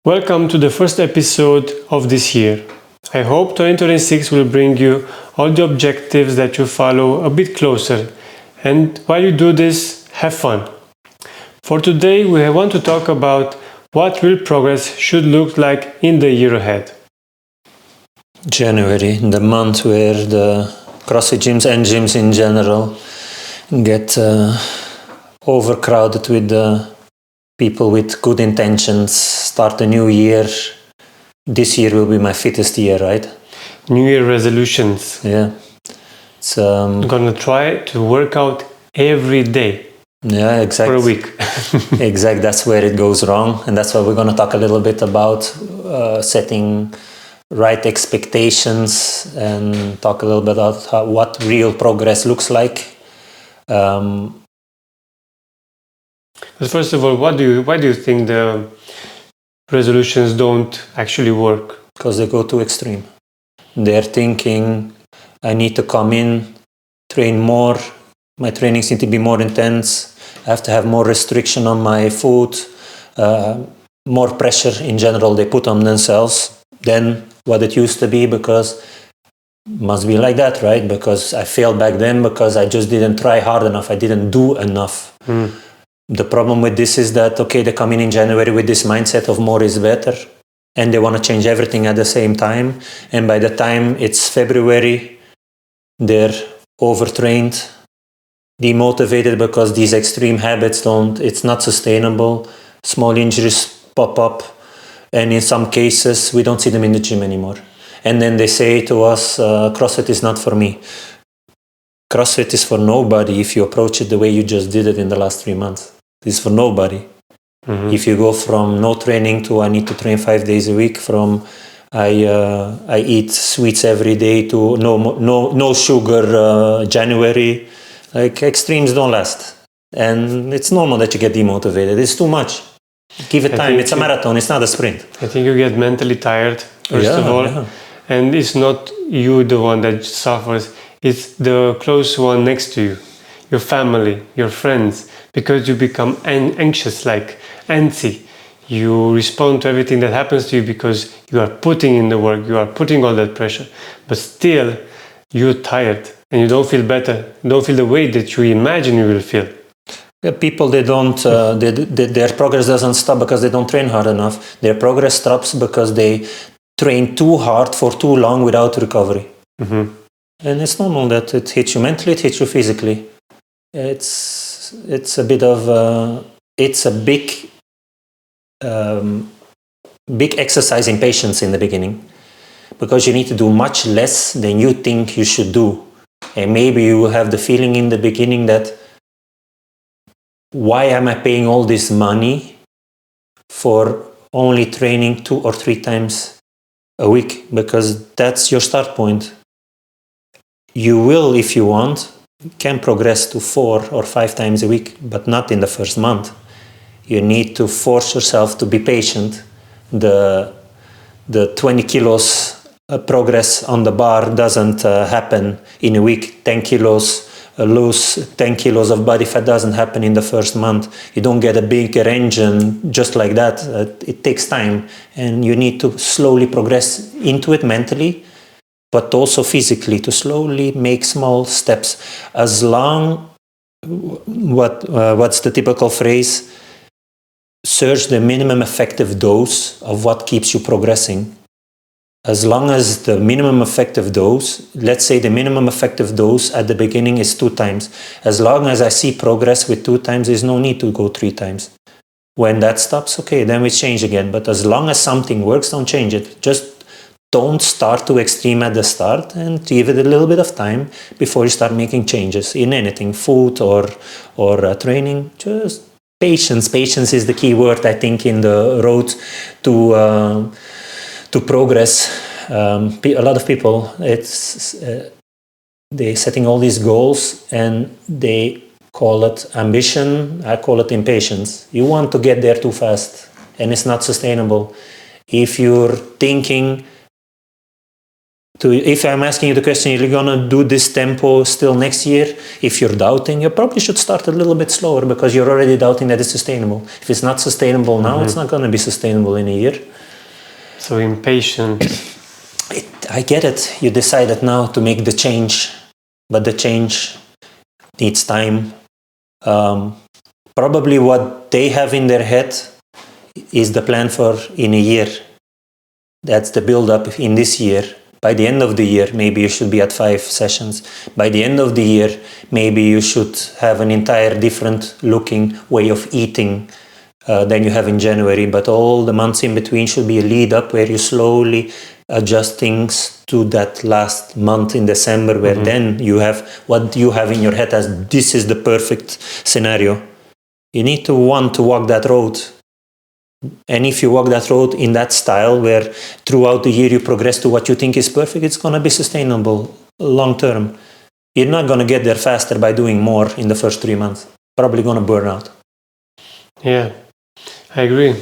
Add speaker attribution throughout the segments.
Speaker 1: Welcome to the first episode of this year. I hope 2026 will bring you all the objectives that you follow a bit closer, and while you do this, have fun. For today, we want to talk about what real progress should look like in the year ahead.
Speaker 2: January, the month where the CrossFit gyms and gyms in general get overcrowded with people with good intentions, start a new year. This year will be my fittest year, right?
Speaker 1: New Year resolutions.
Speaker 2: Yeah.
Speaker 1: I'm gonna try to work out every day.
Speaker 2: Yeah, exactly.
Speaker 1: For a week.
Speaker 2: Exactly, that's where it goes wrong. And that's why we're going to talk a little bit about setting right expectations and talk a little bit about what real progress looks like.
Speaker 1: But first of all, why do you think the resolutions don't actually work?
Speaker 2: Because they go too extreme. They're thinking, I need to come in, train more, my trainings need to be more intense, I have to have more restriction on my food, more pressure in general they put on themselves than what it used to be, because it must be like that, right? Because I failed back then because I just didn't try hard enough, I didn't do enough. The problem with this is that, okay, they come in January with this mindset of more is better, and they want to change everything at the same time, and by the time it's February, they're overtrained, demotivated because these extreme habits it's not sustainable. Small injuries pop up, and in some cases we don't see them in the gym anymore. And then they say to us, CrossFit is not for me. CrossFit is for nobody if you approach it the way you just did it in the last 3 months. It's for nobody. If you go from no training to I need to train 5 days a week, from I eat sweets every day to no sugar January, like extremes don't last. And it's normal that you get demotivated. It's too much. Give it time. It's a marathon. It's not a sprint.
Speaker 1: I think you get mentally tired, first of all. Yeah. And it's not you the one that suffers. It's the close one next to you. Your family, your friends. Because you become anxious, like antsy. You respond to everything that happens to you because you are putting in the work. You are putting all that pressure. But still, you're tired. And you don't feel better. You don't feel the way that you imagine you will feel.
Speaker 2: Yeah, people, they don't. Their progress doesn't stop because they don't train hard enough. Their progress stops because they train too hard for too long without recovery. And it's normal that it hits you mentally, it hits you physically. It's a bit of it's a big exercise in patience in the beginning, because you need to do much less than you think you should do. And maybe you will have the feeling in the beginning that, why am I paying all this money for only training 2 or 3 times a week? Because that's your start point. You will, if you want, can progress to 4 or 5 times a week, but not in the first month. You need to force yourself to be patient. The 20 kilos progress on the bar doesn't happen in a week. 10 kilos lose 10 kilos of body fat doesn't happen in the first month. You don't get a bigger engine just like that. It takes time, and you need to slowly progress into it mentally, but also physically, to slowly make small steps. As long, what's the typical phrase? Search the minimum effective dose of what keeps you progressing. As long as the minimum effective dose, let's say the minimum effective dose at the beginning is 2 times. As long as I see progress with 2 times, there's no need to go 3 times. When that stops, okay, then we change again. But as long as something works, don't change it. Just don't start too extreme at the start, and give it a little bit of time before you start making changes in anything, food or training. Just patience. Patience is the key word, I think, in the road to progress. A lot of people, they're setting all these goals and they call it ambition. I call it impatience. You want to get there too fast, and it's not sustainable. If you're thinking if I'm asking you the question, are you gonna do this tempo still next year? If you're doubting, you probably should start a little bit slower because you're already doubting that it's sustainable. If it's not sustainable now, it's not gonna be sustainable in a year.
Speaker 1: So impatient.
Speaker 2: I get it. You decided now to make the change, but the change needs time. Probably what they have in their head is the plan for in a year. That's the build-up in this year. By the end of the year, maybe you should be at 5 sessions. By the end of the year, maybe you should have an entire different looking way of eating than you have in January. But all the months in between should be a lead-up where you slowly adjust things to that last month in December, where then you have what you have in your head as this is the perfect scenario. You need to want to walk that road. And if you walk that road in that style where throughout the year you progress to what you think is perfect, it's going to be sustainable long term. You're not going to get there faster by doing more in the first 3 months. Probably going to burn out.
Speaker 1: Yeah, I agree.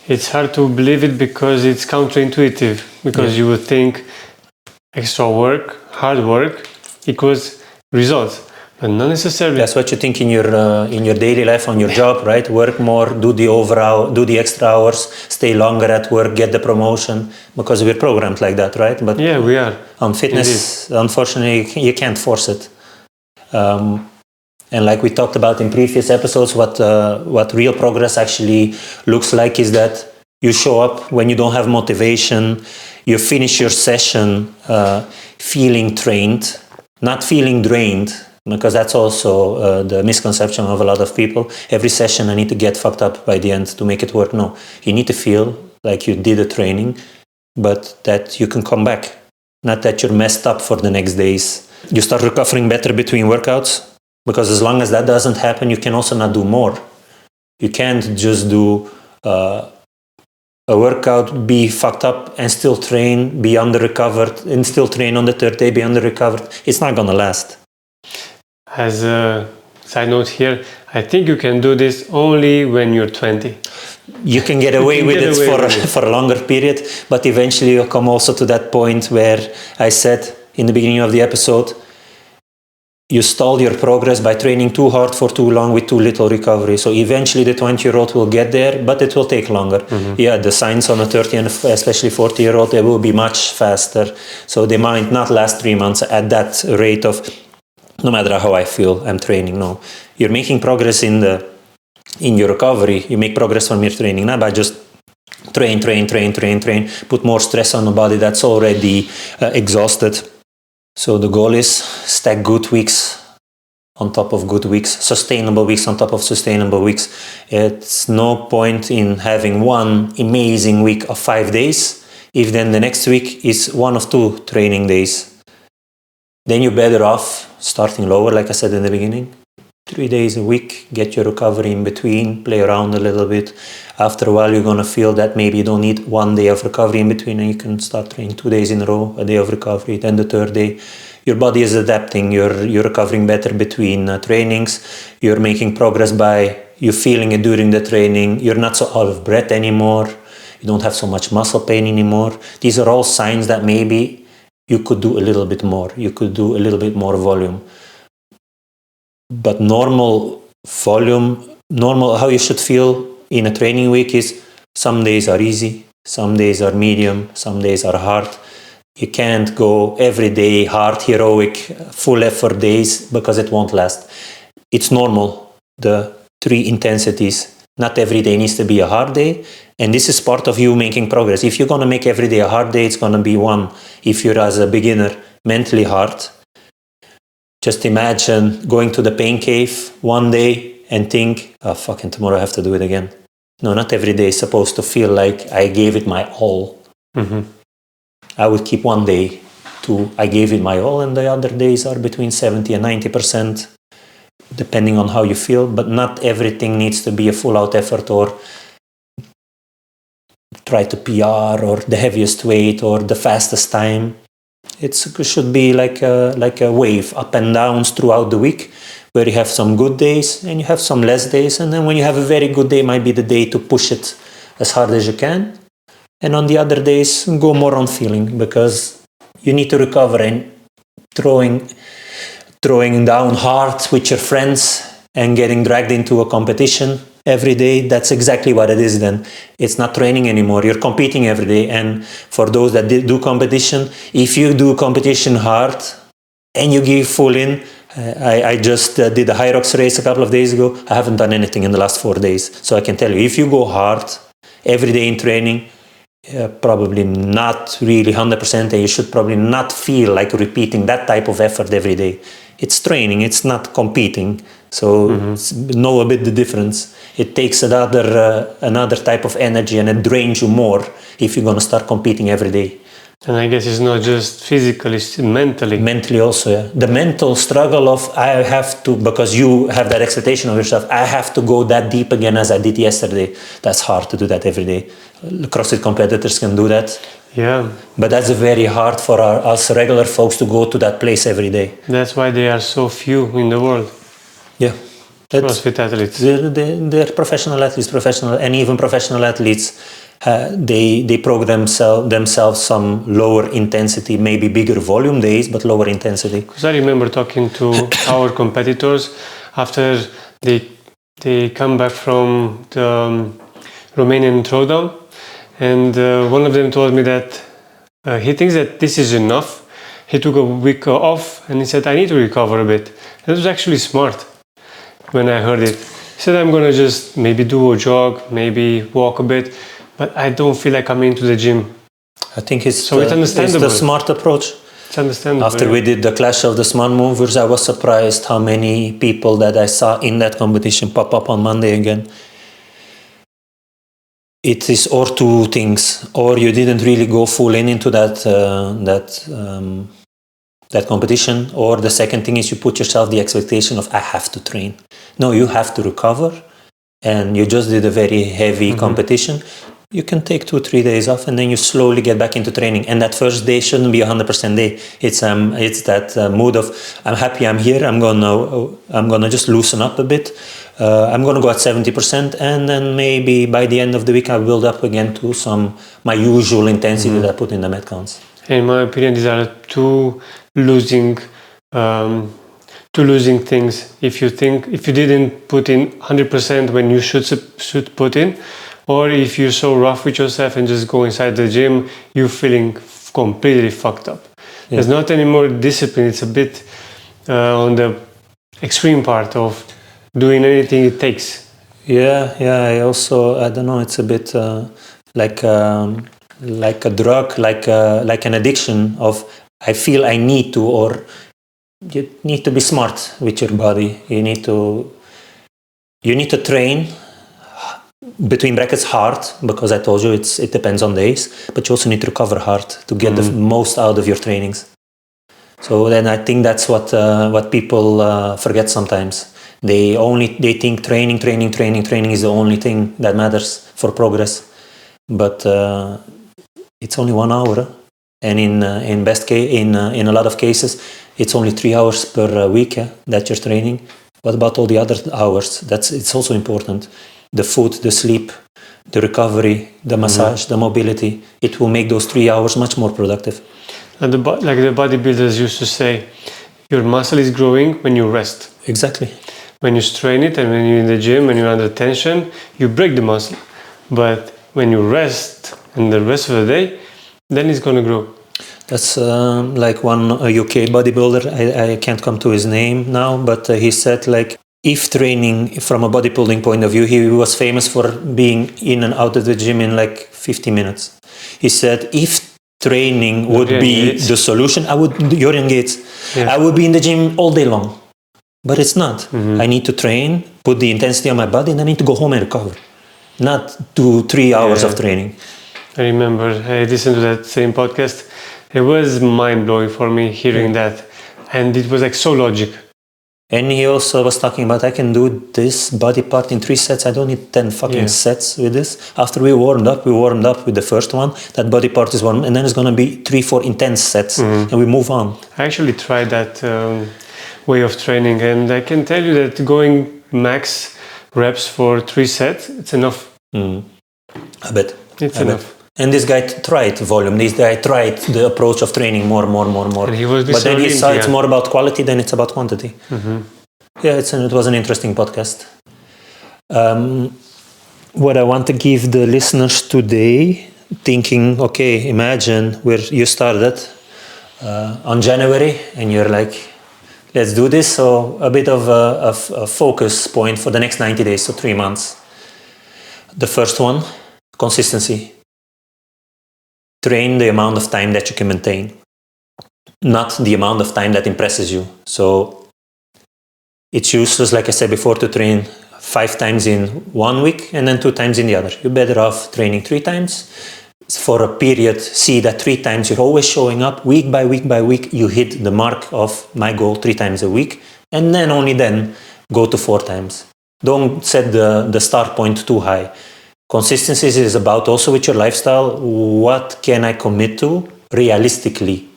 Speaker 1: It's hard to believe it because it's counterintuitive. Because you would think extra work, hard work equals results. But not necessarily.
Speaker 2: That's what you think in your daily life on your job, right? Work more, do the extra hours, stay longer at work, get the promotion, because we're programmed like that, right? But
Speaker 1: yeah, we are.
Speaker 2: On fitness, unfortunately, you can't force it. And like we talked about in previous episodes, what real progress actually looks like is that you show up when you don't have motivation, you finish your session feeling trained, not feeling drained. Because that's also the misconception of a lot of people. Every session I need to get fucked up by the end to make it work. No, you need to feel like you did a training, but that you can come back. Not that you're messed up for the next days. You start recovering better between workouts, because as long as that doesn't happen, you can also not do more. You can't just do a workout, be fucked up and still train, be under-recovered, and still train on the third day, be under-recovered. It's not gonna last.
Speaker 1: As a side note here, I think you can do this only when you're 20.
Speaker 2: You can get away with it for a longer period, but eventually you'll come also to that point where I said in the beginning of the episode, you stall your progress by training too hard for too long with too little recovery. So eventually the 20-year-old will get there, but it will take longer. Yeah, the signs on a 30 and especially 40-year-old, they will be much faster. So they might not last 3 months at that rate of no matter how I feel, I'm training. No, you're making progress in your recovery. You make progress from your training, not by just train, put more stress on the body that's already exhausted. So the goal is stack good weeks on top of good weeks, sustainable weeks on top of sustainable weeks. It's no point in having one amazing week of 5 days if then the next week is 1 of 2 training days. Then you're better off starting lower, like I said in the beginning. 3 days a week, get your recovery in between, play around a little bit. After a while, you're going to feel that maybe you don't need 1 day of recovery in between, and you can start training 2 days in a row, a day of recovery, then the third day. Your body is adapting, you're recovering better between trainings, you're making progress by you feeling it during the training, you're not so out of breath anymore, you don't have so much muscle pain anymore. These are all signs that maybe you could do a little bit more. You could do a little bit more volume. But normal volume, how you should feel in a training week is some days are easy, some days are medium, some days are hard. You can't go every day hard, heroic, full effort days because it won't last. It's normal, the 3 intensities. Not every day needs to be a hard day. And this is part of you making progress. If you're going to make every day a hard day, it's going to be 1. If you're as a beginner mentally hard, just imagine going to the pain cave one day and think, oh, fucking tomorrow I have to do it again. No, not every day is supposed to feel like I gave it my all. I would keep 1 day to I gave it my all, and the other days are between 70 and 90%, depending on how you feel. But not everything needs to be a full-out effort or try to PR or the heaviest weight or the fastest time. It should be like a wave, up and downs throughout the week, where you have some good days and you have some less days. And then when you have a very good day, might be the day to push it as hard as you can. And on the other days, go more on feeling, because you need to recover, and throwing down hard with your friends and getting dragged into a competition every day, that's exactly what it is then. It's not training anymore. You're competing every day. And for those that do competition, if you do competition hard and you give full in, I just did a Hyrox race a couple of days ago. I haven't done anything in the last 4 days. So I can tell you, if you go hard every day in training, probably not really 100%, and you should probably not feel like repeating that type of effort every day. It's training, it's not competing. So know a bit the difference. It takes another type of energy, and it drains you more if you're going to start competing every day.
Speaker 1: And I guess it's not just physically, it's mentally.
Speaker 2: Mentally also, yeah. The mental struggle of I have to, because you have that expectation of yourself, I have to go that deep again as I did yesterday. That's hard to do that every day. CrossFit competitors can do that.
Speaker 1: Yeah.
Speaker 2: But that's very hard for us regular folks to go to that place every day.
Speaker 1: That's why they are so few in the world.
Speaker 2: Yeah.
Speaker 1: CrossFit athletes.
Speaker 2: They're professional athletes, and even professional athletes, they program themselves some lower intensity, maybe bigger volume days, but lower intensity.
Speaker 1: Because I remember talking to our competitors after they come back from the Romanian throwdown, and one of them told me that he thinks that this is enough. He took a week off and he said, I need to recover a bit. And it was actually smart when I heard it. He said, I'm going to just maybe do a jog, maybe walk a bit, but I don't feel like coming to the gym.
Speaker 2: I think it's
Speaker 1: understandable.
Speaker 2: It's the smart approach.
Speaker 1: It's understandable.
Speaker 2: After we did the Clash of the Smart Movers, I was surprised how many people that I saw in that competition pop up on Monday again. It is or two things, or you didn't really go full into that competition, or the second thing is you put yourself the expectation of I have to train. No, you have to recover, and you just did a very heavy competition. You can take 2-3 days off, and then you slowly get back into training. And that first day shouldn't be 100% day. It's that mood of I'm happy I'm here. I'm gonna just loosen up a bit. I'm gonna go at 70%, and then maybe by the end of the week I build up again to my usual intensity that I put in the met counts.
Speaker 1: In my opinion, these are two losing things. If you didn't put in 100% when you should put in, or if you're so rough with yourself and just go inside the gym, you're feeling completely fucked up. Yeah. There's not any more discipline. It's a bit on the extreme part of doing anything it takes.
Speaker 2: Yeah. I don't know. It's a bit like a drug, like an addiction of I feel I need to, or you need to be smart with your body. You need to train, between brackets, hard, because I told you it depends on days, but you also need to recover hard to get the most out of your trainings. So then I think that's what people forget sometimes. They think training is the only thing that matters for progress, but it's only 1 hour, and in a lot of cases it's only 3 hours per week that you're training. What about all the other hours? It's also important. The food, the sleep, the recovery, the massage, the mobility. It will make those 3 hours much more productive.
Speaker 1: And like the bodybuilders used to say, your muscle is growing when you rest.
Speaker 2: Exactly.
Speaker 1: When you strain it and when you're in the gym, when you're under tension, you break the muscle. But when you rest and the rest of the day, then it's going to grow.
Speaker 2: That's like one UK bodybuilder, I can't come to his name now, but he said like, if training from a bodybuilding point of view, he was famous for being in and out of the gym in like 50 minutes. He said, if training would be the solution, I would be in the gym all day long. But it's not. I need to train, put the intensity on my body, and I need to go home and recover. Not 2-3 hours of training.
Speaker 1: I remember I listened to that same podcast. It was mind-blowing for me hearing that. And it was like so logic.
Speaker 2: And he also was talking about, I can do this body part in 3 sets. I don't need 10 fucking sets with this. After we warmed up with the first one. That body part is one. And then it's going to be 3-4 intense sets. And we move on. I
Speaker 1: actually tried that way of training. And I can tell you that going max reps for 3 sets, it's enough.
Speaker 2: I bet.
Speaker 1: It's enough.
Speaker 2: And this guy tried volume. This guy tried the approach of training more.
Speaker 1: And he was
Speaker 2: But then he saw it's
Speaker 1: Olympian.
Speaker 2: more about quality than it's about quantity. Yeah, it was an interesting podcast. What I want to give the listeners today, thinking, okay, imagine where you started on January and you're like, let's do this. So a bit of a focus point for the next 90 days, so 3 months. The first one, consistency. Train the amount of time that you can maintain, not the amount of time that impresses you. So it's useless, like I said before, to train 5 times in 1 week and then 2 times in the other. You're better off training 3 times for a period. See that 3 times you're always showing up week by week. You hit the mark of my goal 3 times a week, and then only then go to 4 times. Don't set the start point too high. Consistency is about also with your lifestyle. What can I commit to realistically?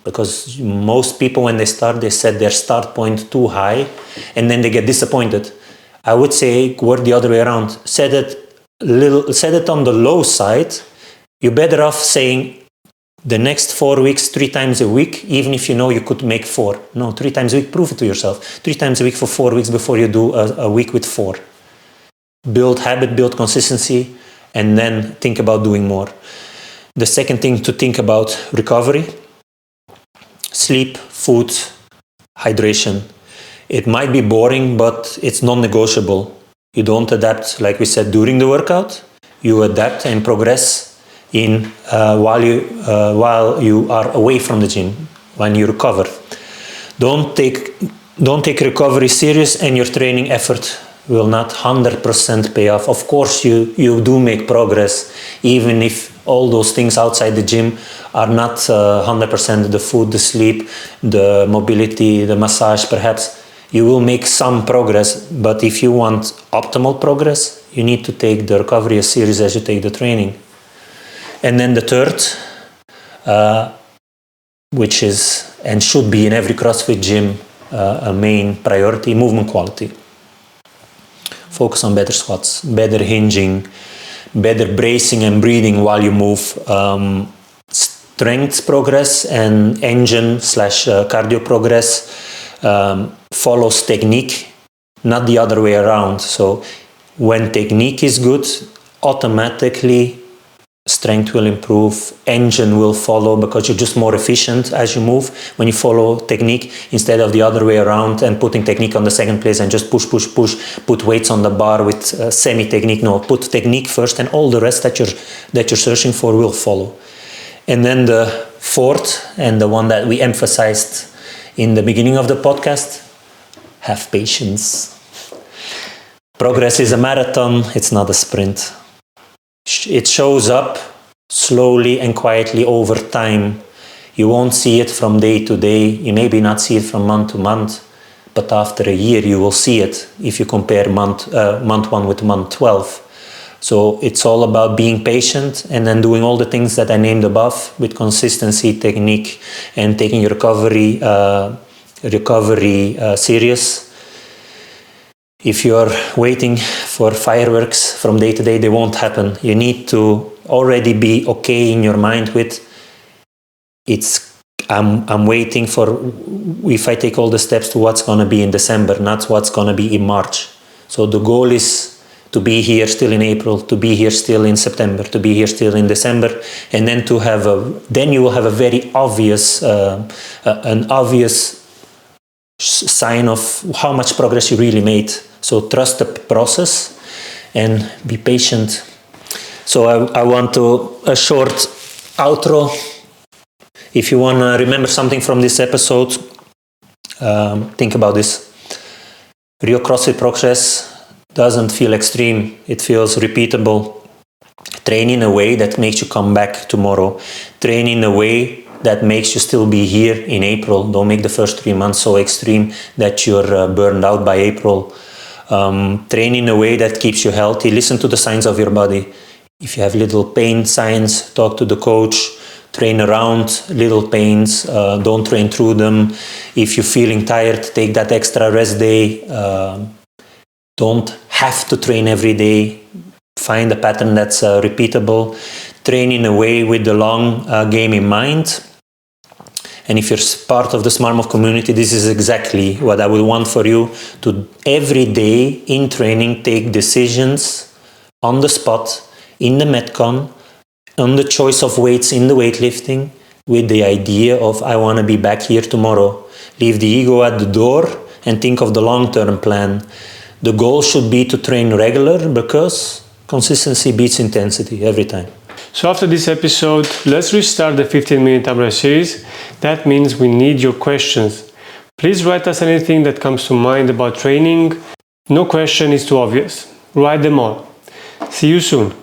Speaker 2: Because most people, when they start, they set their start point too high and then they get disappointed. I would say work the other way around. Set it on the low side. You're better off saying the next 4 weeks, 3 times a week, even if you know you could make 4. No, 3 times a week, prove it to yourself. 3 times a week for 4 weeks before you do a week with 4. Build habit, build consistency, and then think about doing more. The second thing to think about, recovery. Sleep, food, hydration. It might be boring, but it's non-negotiable. You don't adapt, like we said, during the workout. You adapt and progress while you are away from the gym, when you recover. Don't take recovery serious, and your training effort will not 100% pay off. Of course, you do make progress, even if all those things outside the gym are not 100%. The food, the sleep, the mobility, the massage, perhaps. You will make some progress, but if you want optimal progress, you need to take the recovery as serious as you take the training. And then the third, which is and should be in every CrossFit gym a main priority, movement quality. Focus on better squats, better hinging, better bracing and breathing while you move. Strength progress and engine/cardio progress follows technique, not the other way around. So when technique is good, automatically strength will improve, engine will follow, because you're just more efficient as you move when you follow technique, instead of the other way around and putting technique on the second place and just push, put weights on the bar with semi-technique. No, put technique first, and all the rest that you're searching for will follow. And then the fourth, and the one that we emphasized in the beginning of the podcast, have patience. Progress is a marathon, it's not a sprint. It shows up slowly and quietly over time. You won't see it from day to day. You maybe not see it from month to month, but after a year you will see it if you compare month 1 with month 12. So it's all about being patient and then doing all the things that I named above with consistency, technique, and taking your recovery serious. If you're waiting for fireworks from day to day, they won't happen. You need to already be okay in your mind with I'm waiting for, if I take all the steps, to what's going to be in December, not what's going to be in March. So the goal is to be here still in April, to be here still in September, to be here still in December, and then then you will have a very obvious, sign of how much progress you really made. So trust the process and be patient. So I want a short outro. If you want to remember something from this episode, think about this. Real CrossFit progress doesn't feel extreme. It feels repeatable. Train in a way that makes you come back tomorrow. Train in a way that makes you still be here in April. Don't make the first 3 months so extreme that you're burned out by April. Train in a way that keeps you healthy. Listen to the signs of your body. If you have little pain signs, talk to the coach. Train around little pains. Don't train through them. If you're feeling tired, take that extra rest day. Don't have to train every day. Find a pattern that's repeatable. train in a way with the long game in mind. And if you're part of the Smart Move community, this is exactly what I would want for you, to every day in training take decisions on the spot, in the Metcon, on the choice of weights in the weightlifting, with the idea of I want to be back here tomorrow. Leave the ego at the door and think of the long-term plan. The goal should be to train regular, because consistency beats intensity every time.
Speaker 1: So after this episode, let's restart the 15-minute AMRAP series. That means we need your questions. Please write us anything that comes to mind about training. No question is too obvious. Write them all. See you soon.